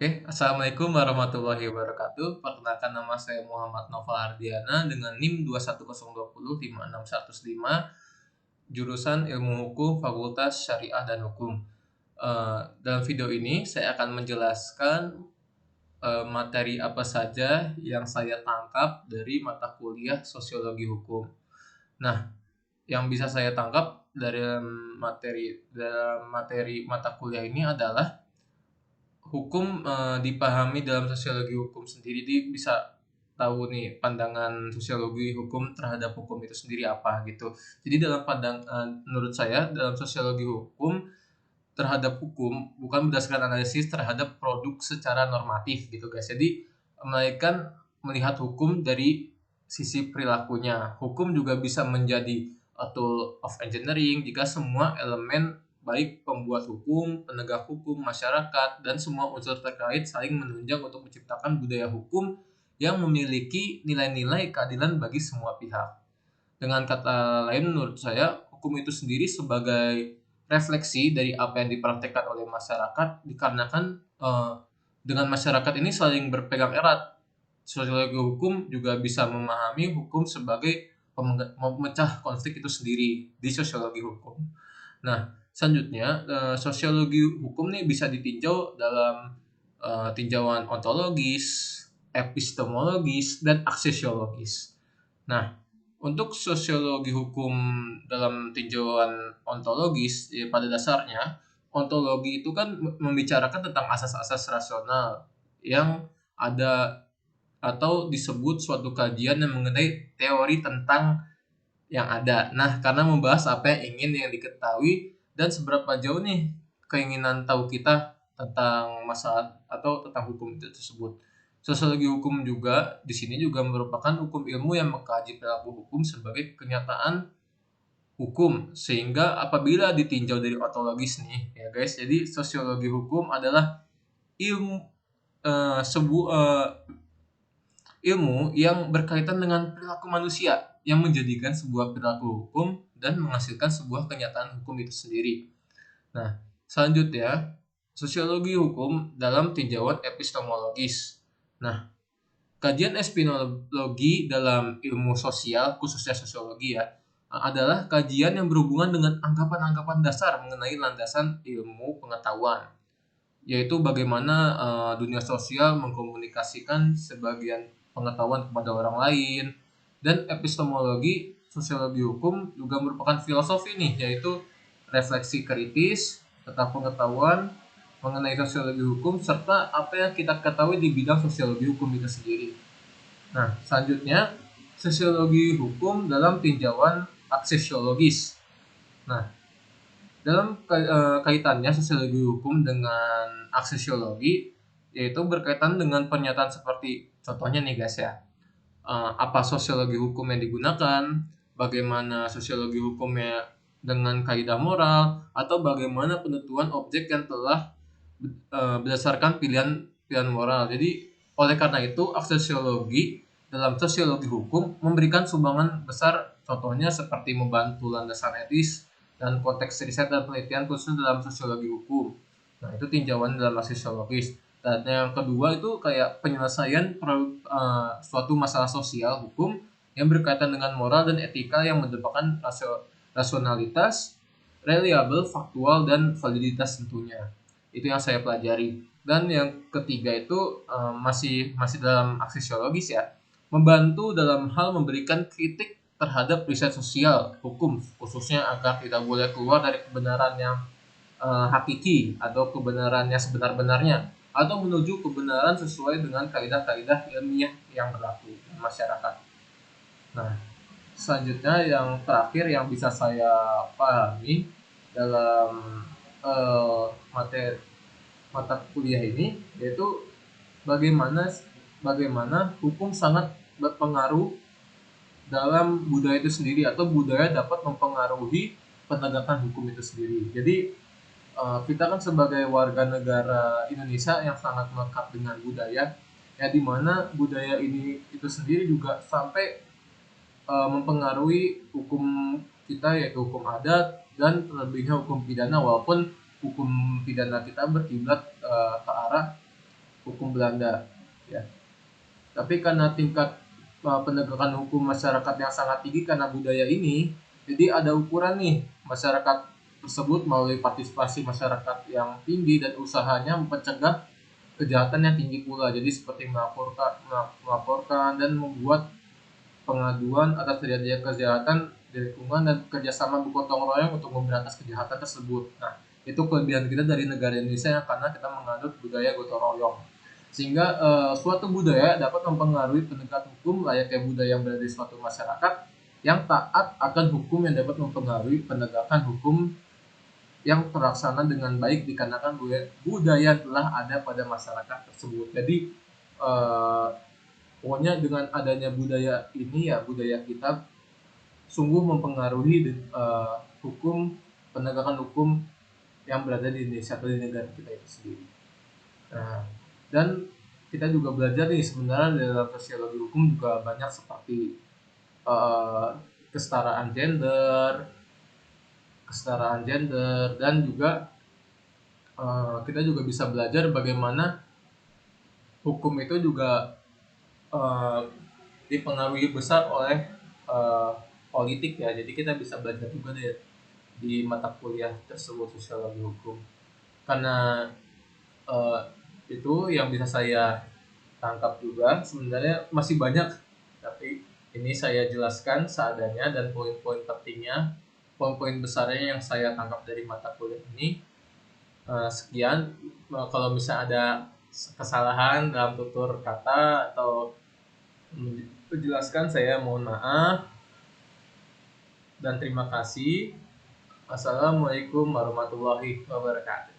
Assalamualaikum warahmatullahi wabarakatuh. Perkenalkan nama saya Muhammad Nova Ardiana dengan NIM 210205615, jurusan Ilmu Hukum Fakultas Syariah dan Hukum. Dalam video ini saya akan menjelaskan materi apa saja yang saya tangkap dari mata kuliah Sosiologi Hukum. Nah, yang bisa saya tangkap dari materi mata kuliah ini adalah hukum dipahami dalam sosiologi hukum sendiri. Dia bisa tahu nih pandangan sosiologi hukum terhadap hukum itu sendiri apa gitu. Jadi menurut saya dalam sosiologi hukum terhadap hukum bukan berdasarkan analisis terhadap produk secara normatif gitu guys. Jadi melainkan melihat hukum dari sisi perilakunya. Hukum juga bisa menjadi a tool of engineering jika semua elemen baik pembuat hukum, penegak hukum, masyarakat, dan semua unsur terkait saling menunjang untuk menciptakan budaya hukum yang memiliki nilai-nilai keadilan bagi semua pihak. Dengan kata lain, menurut saya, hukum itu sendiri sebagai refleksi dari apa yang dipraktekkan oleh masyarakat, dikarenakan dengan masyarakat ini saling berpegang erat. Sosiologi hukum juga bisa memahami hukum sebagai pemecah konflik itu sendiri di sosiologi hukum. Nah, selanjutnya sosiologi hukum nih bisa ditinjau dalam tinjauan ontologis, epistemologis, dan aksesiologis. Nah, untuk sosiologi hukum dalam tinjauan ontologis, ya pada dasarnya ontologi itu kan membicarakan tentang asas-asas rasional yang ada atau disebut suatu kajian yang mengenai teori tentang yang ada. Nah, karena membahas apa yang ingin yang diketahui dan seberapa jauh nih keinginan tahu kita tentang masalah atau tentang hukum itu tersebut. Sosiologi hukum juga di sini juga merupakan hukum ilmu yang mengkaji perilaku hukum sebagai kenyataan hukum, sehingga apabila ditinjau dari ontologis nih ya guys, jadi sosiologi hukum adalah ilmu sebuah ilmu yang berkaitan dengan perilaku manusia yang menjadikan sebuah perilaku hukum dan menghasilkan sebuah kenyataan hukum itu sendiri. Nah, selanjutnya sosiologi hukum dalam tinjauan epistemologis. Nah, kajian epistemologi dalam ilmu sosial, khususnya sosiologi ya, adalah kajian yang berhubungan dengan anggapan-anggapan dasar mengenai landasan ilmu pengetahuan, yaitu bagaimana dunia sosial mengkomunikasikan sebagian pengetahuan kepada orang lain. Dan epistemologi sosiologi hukum juga merupakan filosofi nih, yaitu refleksi kritis tentang pengetahuan mengenai sosiologi hukum serta apa yang kita ketahui di bidang sosiologi hukum itu sendiri. Nah, selanjutnya sosiologi hukum dalam tinjauan aksesiologis. Nah, dalam kaitannya sosiologi hukum dengan aksesiologi, yaitu berkaitan dengan pernyataan seperti contohnya nih guys ya, apa sosiologi hukum yang digunakan, bagaimana sosiologi hukumnya dengan kaidah moral, atau bagaimana penentuan objek yang telah berdasarkan pilihan pilihan moral. Jadi oleh karena itu aksesiologi dalam sosiologi hukum memberikan sumbangan besar, contohnya seperti membantu landasan etis dan konteks riset dan penelitian khusus dalam sosiologi hukum. Nah, itu tinjauan dalam aksesiologis. Dan yang kedua itu kayak penyelesaian suatu masalah sosial hukum yang berkaitan dengan moral dan etika yang mendepankan rasionalitas, reliable, faktual, dan validitas tentunya. Itu yang saya pelajari. Dan yang ketiga itu masih dalam aksesiologis ya, membantu dalam hal memberikan kritik terhadap riset sosial hukum, khususnya agar tidak boleh keluar dari kebenaran yang hakiki atau kebenaran yang sebenar-benarnya, atau menuju kebenaran sesuai dengan kaidah-kaidah ilmiah yang berlaku di masyarakat. Nah, selanjutnya yang terakhir yang bisa saya pahami dalam materi mata kuliah ini, yaitu bagaimana bagaimana hukum sangat berpengaruh dalam budaya itu sendiri, atau budaya dapat mempengaruhi penegakan hukum itu sendiri. Jadi kita kan sebagai warga negara Indonesia yang sangat melekat dengan budaya, ya di mana budaya ini itu sendiri juga sampai mempengaruhi hukum kita, yaitu hukum adat dan terlebihnya hukum pidana, walaupun hukum pidana kita berkiblat ke arah Belanda ya. Tapi karena tingkat penegakan hukum masyarakat yang sangat tinggi karena budaya ini, jadi ada ukuran nih masyarakat tersebut melalui partisipasi masyarakat yang tinggi dan usahanya mencegah kejahatan yang tinggi pula. Jadi seperti melaporkan dan membuat pengaduan atas terjadinya kejahatan di lingkungan dan kerjasama bergotong royong untuk memberantas kejahatan tersebut. Nah, itu kelebihan kita dari negara Indonesia yang karena kita menganut budaya gotong royong. Sehingga suatu budaya dapat mempengaruhi penegak hukum layaknya budaya yang berada di suatu masyarakat yang taat akan hukum yang dapat mempengaruhi penegakan hukum yang terlaksana dengan baik dikarenakan budaya telah ada pada masyarakat tersebut. Jadi pokoknya dengan adanya budaya ini ya, budaya kita sungguh mempengaruhi hukum, penegakan hukum yang berada di Indonesia atau di negara kita itu sendiri. Nah, dan kita juga belajar nih sebenarnya dalam sosiologi hukum juga banyak seperti kesetaraan gender dan juga kita juga bisa belajar bagaimana hukum itu juga dipengaruhi besar oleh politik ya. Jadi kita bisa belajar juga di mata kuliah tersebut sosiologi hukum. Karena itu yang bisa saya tangkap juga. Sebenarnya masih banyak, tapi ini saya jelaskan seadanya dan poin-poin pentingnya, poin-poin besarnya yang saya tangkap dari mata kuliah ini. Sekian. Kalau misalnya ada kesalahan dalam tutur kata atau menjelaskan, saya mohon maaf dan terima kasih. Assalamualaikum warahmatullahi wabarakatuh.